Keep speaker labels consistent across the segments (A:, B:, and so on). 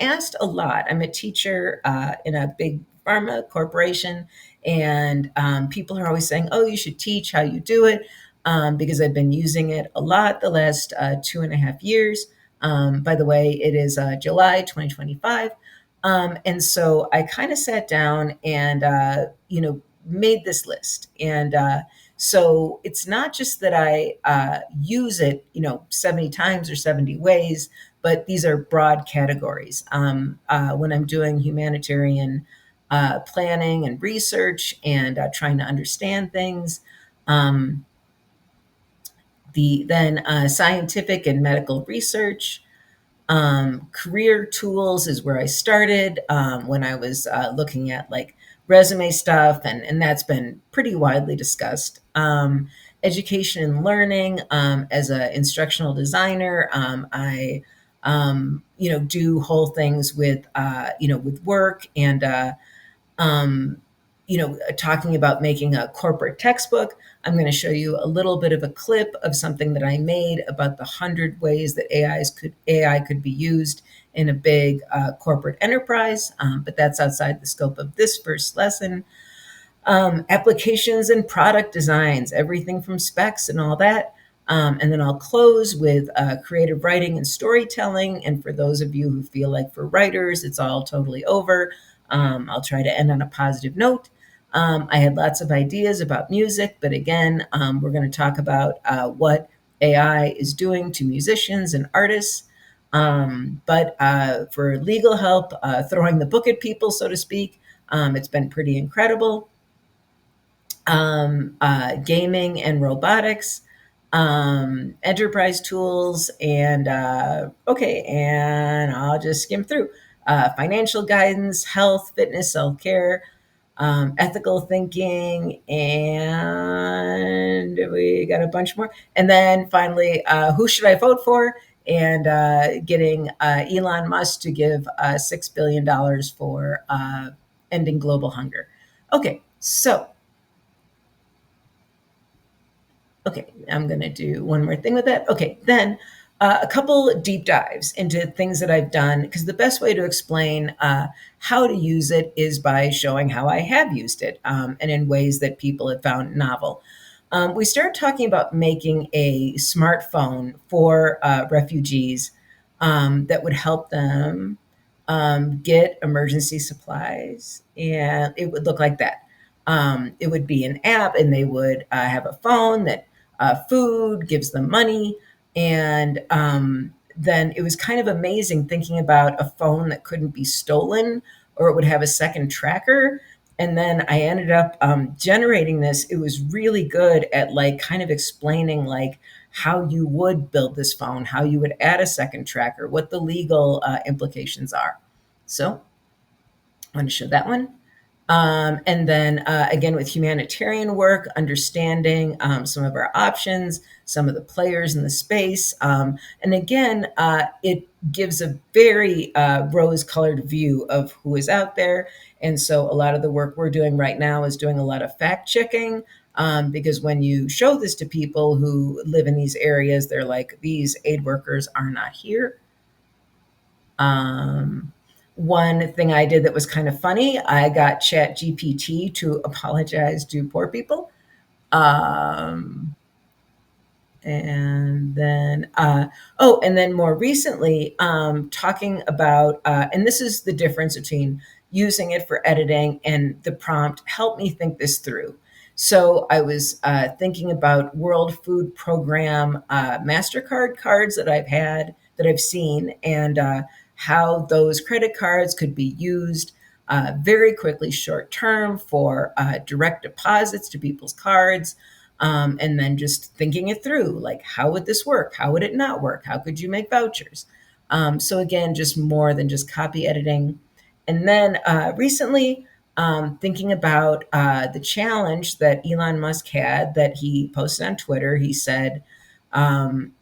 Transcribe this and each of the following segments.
A: Asked a lot. I'm a teacher in a big pharma corporation, and people are always saying, "Oh, you should teach how you do it," because I've been using it a lot the last 2.5 years. By the way, it is July 2025, and so I kind of sat down and made this list, and so it's not just that I use it, 70 times or 70 ways, but these are broad categories. When I'm doing humanitarian planning and research and trying to understand things, um, then scientific and medical research, career tools is where I started when I was looking at like resume stuff, and that's been pretty widely discussed. Education and learning, as an instructional designer, I do whole things with with work and talking about making a corporate textbook. I'm going to show you a little bit of a clip of something that I made about the 100 ways that AI could be used in a big corporate enterprise, but that's outside the scope of this first lesson. Applications and product designs, everything from specs and all that. And then I'll close with creative writing and storytelling. And for those of you who feel like for writers, it's all totally over, I'll try to end on a positive note. I had lots of ideas about music, but again, we're going to talk about what AI is doing to musicians and artists. But for legal help, throwing the book at people, so to speak, it's been pretty incredible. Gaming and robotics, enterprise tools, and I'll just skim through financial guidance, health, fitness, self care, ethical thinking, and we got a bunch more. And then finally, who should I vote for? And getting Elon Musk to give $6 billion for ending global hunger. Okay, I'm going to do one more thing with that. Okay, then a couple deep dives into things that I've done, because the best way to explain how to use it is by showing how I have used it, and in ways that people have found novel. We started talking about making a smartphone for refugees that would help them get emergency supplies, and it would look like that. It would be an app, and they would have a phone that food gives them money. And then it was kind of amazing thinking about a phone that couldn't be stolen, or it would have a second tracker. And then I ended up generating this. It was really good at like kind of explaining like how you would build this phone, how you would add a second tracker, what the legal implications are. So I want to show that one. And then again, with humanitarian work, understanding some of our options, some of the players in the space. And again, it gives a very rose colored view of who is out there. And so a lot of the work we're doing right now is doing a lot of fact checking. Because when you show this to people who live in these areas, they're like, these aid workers are not here. One thing I did that was kind of funny, I got ChatGPT to apologize to poor people. Um, and then, and then more recently, talking about, and this is the difference between using it for editing and the prompt helped me think this through. So I was thinking about World Food Program MasterCard cards that I've seen, and how those credit cards could be used very quickly, short term, for direct deposits to people's cards. And then just thinking it through, like, how would this work? How would it not work? How could you make vouchers? So again, just more than just copy editing. And then recently, thinking about the challenge that Elon Musk had that he posted on Twitter. He said,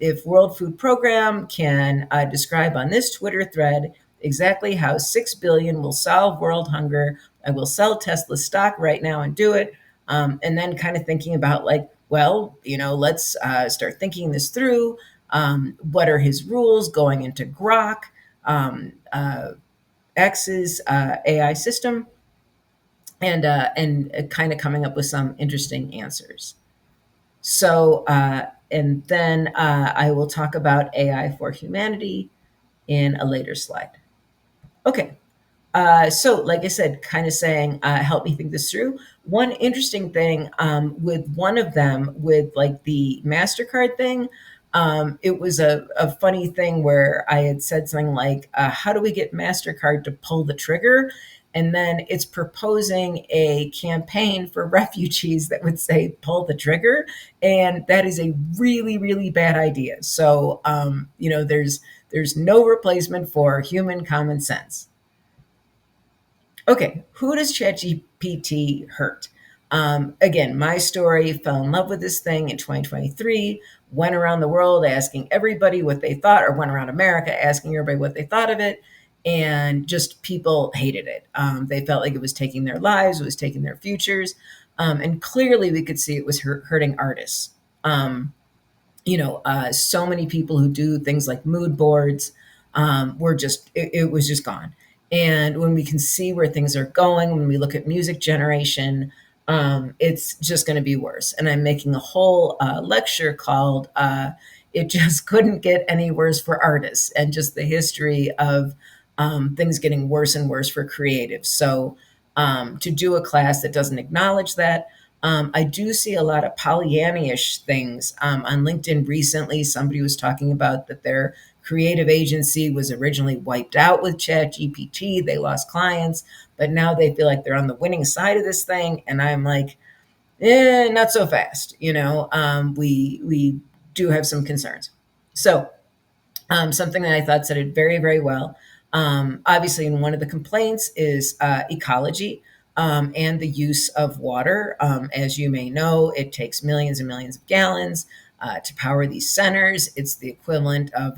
A: if World Food Program can describe on this Twitter thread exactly how 6 billion will solve world hunger, I will sell Tesla stock right now and do it. And then kind of thinking about like, well, let's start thinking this through. What are his rules going into Grok? X's AI system, and kind of coming up with some interesting answers. So, and then I will talk about AI for humanity in a later slide. Okay, so, like I said, kind of saying, help me think this through. One interesting thing with one of them, with like the MasterCard thing, it was a funny thing where I had said something like, how do we get MasterCard to pull the trigger? And then it's proposing a campaign for refugees that would say, pull the trigger. And that is a really, really bad idea. So, there's no replacement for human common sense. Okay, who does ChatGPT hurt? Again, my story, fell in love with this thing in 2023, went around the world asking everybody what they thought, or went around America asking everybody what they thought of it. And just people hated it. They felt like it was taking their lives, it was taking their futures. And clearly we could see it was hurting artists. So many people who do things like mood boards were just, it was just gone. And when we can see where things are going, when we look at music generation, it's just going to be worse. And I'm making a whole lecture called It Just Couldn't Get Any Worse for Artists, and just the history of things getting worse and worse for creatives. So to do a class that doesn't acknowledge that, I do see a lot of Pollyanna-ish things on LinkedIn recently. Somebody was talking about that their creative agency was originally wiped out with ChatGPT. They lost clients, but now they feel like they're on the winning side of this thing. And I'm like, not so fast. We do have some concerns. So something that I thought said it very, very well. Obviously, and one of the complaints is ecology and the use of water. As you may know, it takes millions and millions of gallons to power these centers. It's the equivalent of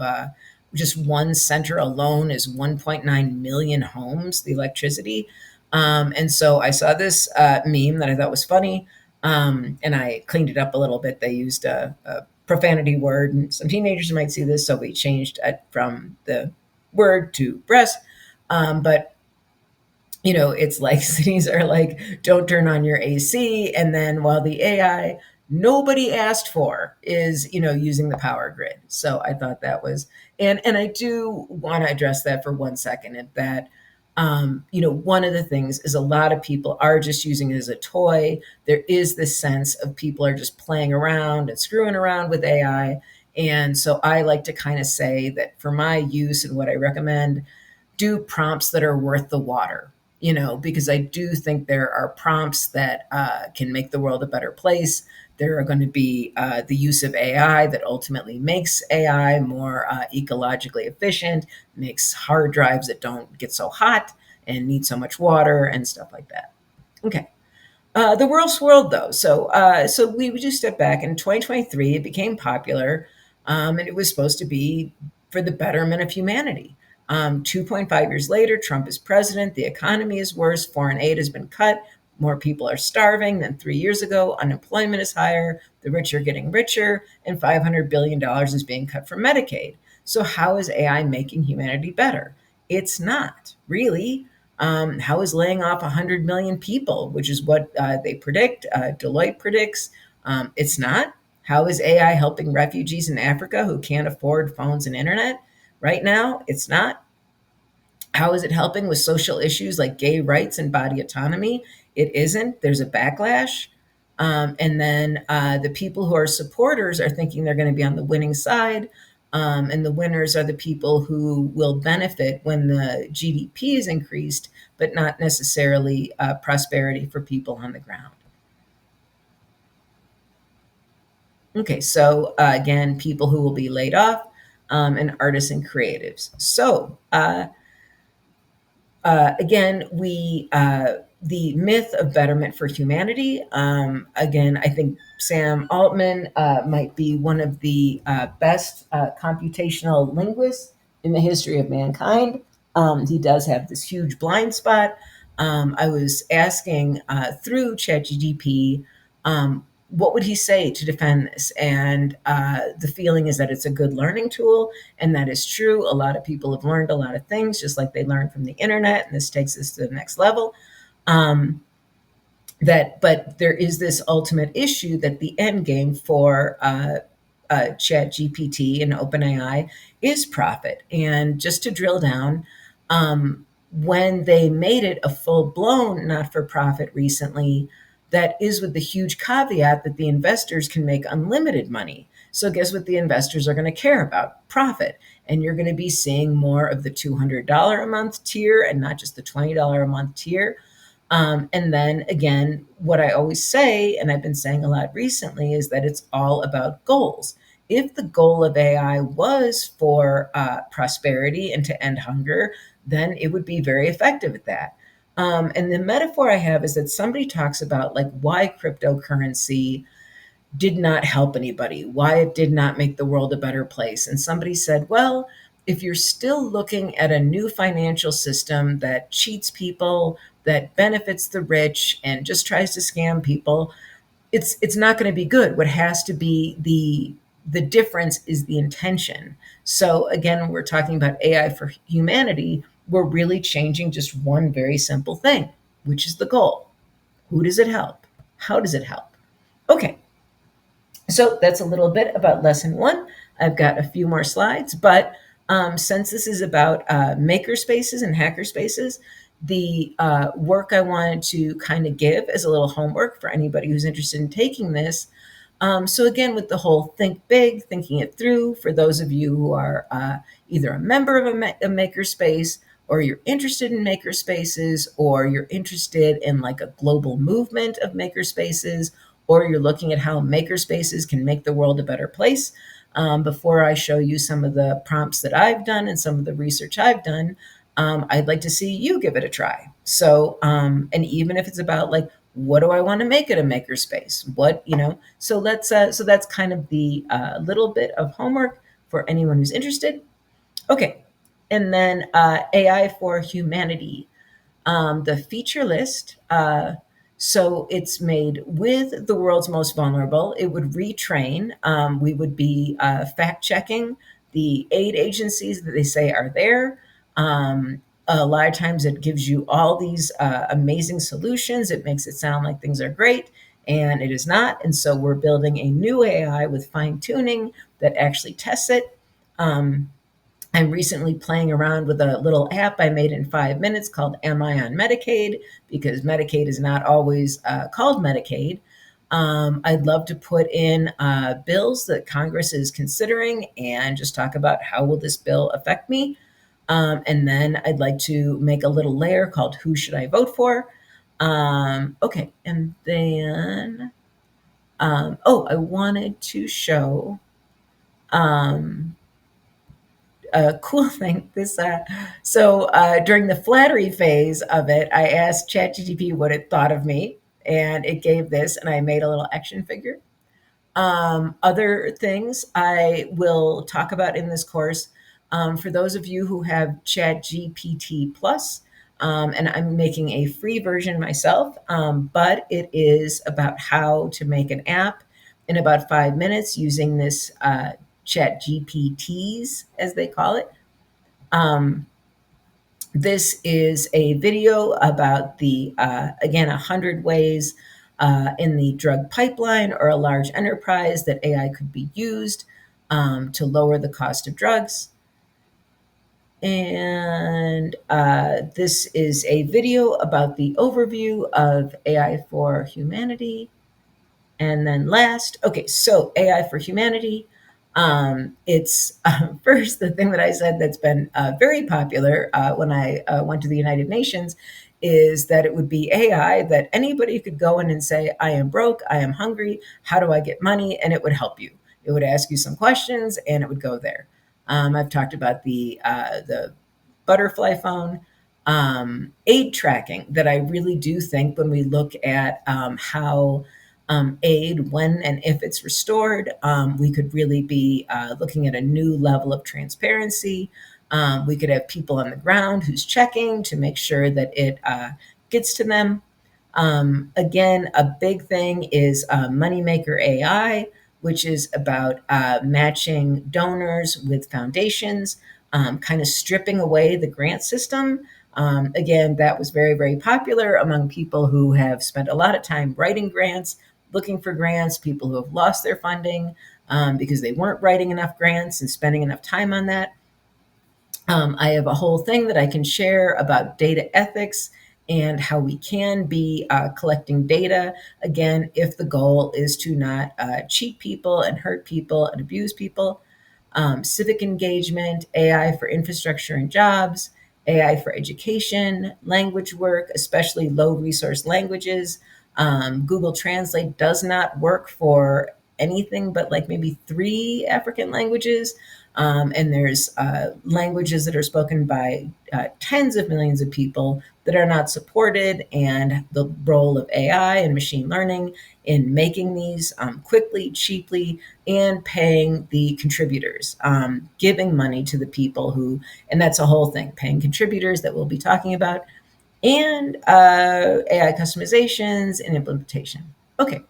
A: just one center alone is 1.9 million homes, the electricity. And so I saw this meme that I thought was funny, and I cleaned it up a little bit. They used a profanity word, and some teenagers might see this, so we changed it from the word to breast. But it's like cities are like, don't turn on your AC, and then while the AI nobody asked for is using the power grid. So I thought that was, and I do want to address that for 1 second, and that one of the things is a lot of people are just using it as a toy. There is this sense of people are just playing around and screwing around with AI. And so I like to kind of say that for my use and what I recommend, do prompts that are worth the water, because I do think there are prompts that can make the world a better place. There are going to be the use of AI that ultimately makes AI more ecologically efficient, makes hard drives that don't get so hot and need so much water and stuff like that. Okay. The world swirled though. So we would just step back. In 2023, it became popular, and it was supposed to be for the betterment of humanity. 2.5 years later, Trump is president. The economy is worse. Foreign aid has been cut. More people are starving than 3 years ago. Unemployment is higher. The rich are getting richer, and $500 billion is being cut from Medicaid. So how is AI making humanity better? It's not really. How is laying off 100 million people, which is what they predict, Deloitte predicts? It's not. How is AI helping refugees in Africa who can't afford phones and internet? Right now, it's not. How is it helping with social issues like gay rights and body autonomy? It isn't. There's a backlash. And then the people who are supporters are thinking they're going to be on the winning side. And the winners are the people who will benefit when the GDP is increased, but not necessarily prosperity for people on the ground. Okay, so again, people who will be laid off, and artists and creatives. So again, the myth of betterment for humanity. Again, I think Sam Altman might be one of the best computational linguists in the history of mankind. He does have this huge blind spot. I was asking through ChatGPT, what would he say to defend this? And the feeling is that it's a good learning tool, and that is true. A lot of people have learned a lot of things, just like they learned from the internet, and this takes us to the next level. Um, but there is this ultimate issue that the end game for ChatGPT and OpenAI is profit. And just to drill down, when they made it a full blown not for profit recently, that is with the huge caveat that the investors can make unlimited money. So, guess what the investors are going to care about? Profit. And you're going to be seeing more of the $200 a month tier and not just the $20 a month tier. And then again, what I always say, and I've been saying a lot recently, is that it's all about goals. If the goal of AI was for prosperity and to end hunger, then it would be very effective at that. And the metaphor I have is that somebody talks about like why cryptocurrency did not help anybody, why it did not make the world a better place. And somebody said, well, if you're still looking at a new financial system that cheats people, that benefits the rich, and just tries to scam people, it's not going to be good. What has to be the difference is the intention. So again, we're talking about AI for humanity. We're really changing just one very simple thing, which is the goal. Who does it help? How does it help? Okay, so that's a little bit about lesson one. I've got a few more slides, but since this is about makerspaces and hackerspaces, the work I wanted to kind of give as a little homework for anybody who's interested in taking this. So again, with the whole think big, thinking it through, for those of you who are either a member of a makerspace, or you're interested in makerspaces, or you're interested in like a global movement of makerspaces, or you're looking at how makerspaces can make the world a better place. Before I show you some of the prompts that I've done and some of the research I've done, I'd like to see you give it a try. So, and even if it's about like, what do I want to make at a makerspace? What, so so that's kind of the little bit of homework for anyone who's interested. Okay. And then AI for humanity, the feature list. So it's made with the world's most vulnerable. It would retrain. We would be fact checking the aid agencies that they say are there. A lot of times it gives you all these amazing solutions. It makes it sound like things are great, and it is not. And so we're building a new AI with fine tuning that actually tests it. I'm recently playing around with a little app I made in 5 minutes called Am I on Medicaid? Because Medicaid is not always called Medicaid. I'd love to put in bills that Congress is considering and just talk about how will this bill affect me. And then I'd like to make a little layer called Who Should I Vote For? Okay, and then, I wanted to show a cool thing. During the flattery phase of it, I asked ChatGPT what it thought of me, and it gave this, and I made a little action figure. Other things I will talk about in this course. For those of you who have ChatGPT Plus, and I'm making a free version myself, but it is about how to make an app in about 5 minutes using this ChatGPTs, as they call it. This is a video about again, 100 ways in the drug pipeline or a large enterprise that AI could be used to lower the cost of drugs. And this is a video about the overview of AI for humanity. And then last, okay, so AI for humanity. It's first, the thing that I said that's been very popular when I went to the United Nations is that it would be AI that anybody could go in and say, I am broke, I am hungry, how do I get money? And it would help you. It would ask you some questions and it would go there. I've talked about the butterfly phone. Aid tracking, that I really do think when we look at how aid, when and if it's restored, we could really be looking at a new level of transparency. We could have people on the ground who's checking to make sure that it gets to them. Again, a big thing is Moneymaker AI, which is about matching donors with foundations, kind of stripping away the grant system. Again, that was very, very popular among people who have spent a lot of time writing grants, looking for grants, people who have lost their funding because they weren't writing enough grants and spending enough time on that. I have a whole thing that I can share about data ethics and how we can be collecting data, again, if the goal is to not cheat people and hurt people and abuse people. Civic engagement, AI for infrastructure and jobs, AI for education, language work, especially low resource languages. Google Translate does not work for anything but like maybe three African languages. And there's languages that are spoken by tens of millions of people that are not supported, and the role of AI and machine learning in making these quickly, cheaply, and paying the contributors, giving money to the people who, and that's a whole thing, paying contributors that we'll be talking about, and AI customizations and implementation. Okay,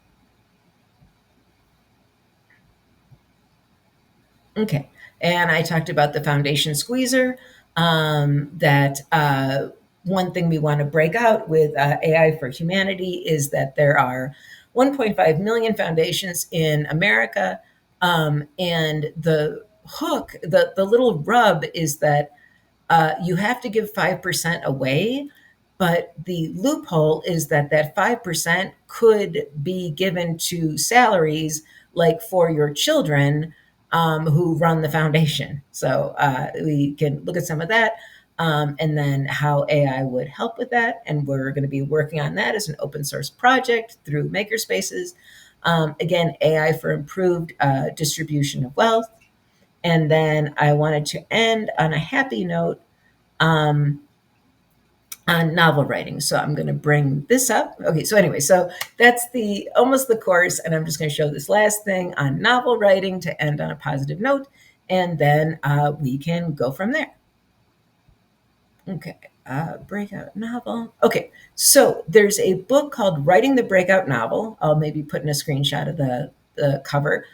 A: okay. And I talked about the foundation squeezer. That one thing we want to break out with AI for humanity is that there are 1.5 million foundations in America. And the hook, the little rub is that you have to give 5% away. But the loophole is that that 5% could be given to salaries like for your children who run the foundation. So we can look at some of that and then how AI would help with that. And we're going to be working on that as an open source project through Makerspaces. Again, AI for improved distribution of wealth. And then I wanted to end on a happy note um, on novel writing. So I'm going to bring this up. Okay, so anyway, so that's the almost the course, and I'm just going to show this last thing on novel writing to end on a positive note, and then we can go from there. Okay, breakout novel. Okay, so there's a book called Writing the Breakout Novel. I'll maybe put in a screenshot of the cover.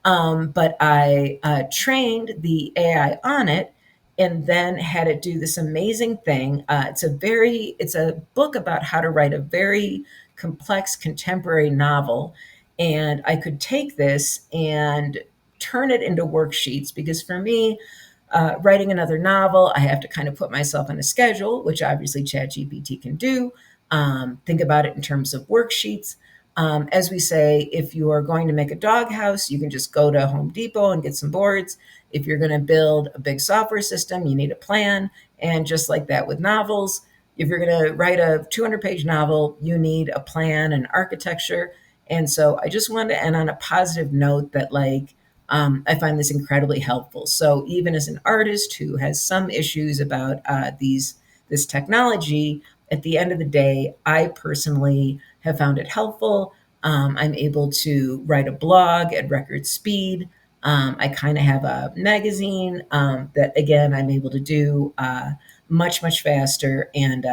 A: But I trained the AI on it and then had it do this amazing thing. It's a book about how to write a very complex contemporary novel. And I could take this and turn it into worksheets because for me, writing another novel, I have to kind of put myself on a schedule, which obviously ChatGPT can do. Think about it in terms of worksheets. As we say, if you are going to make a doghouse, you can just go to Home Depot and get some boards. If you're going to build a big software system, you need a plan. And just like that with novels, if you're going to write a 200-page novel, you need a plan and architecture. And so I just wanted to end on a positive note that, like, I find this incredibly helpful. So even as an artist who has some issues about this technology, at the end of the day, I personally have found it helpful. I'm able to write a blog at record speed. I kind of have a magazine that, again, I'm able to do much, much faster. And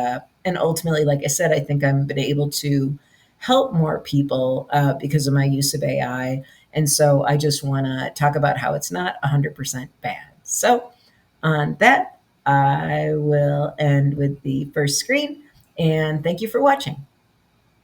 A: ultimately, like I said, I think I'm been able to help more people because of my use of AI. And so I just want to talk about how it's not 100% bad. So on that, I will end with the first screen. And thank you for watching.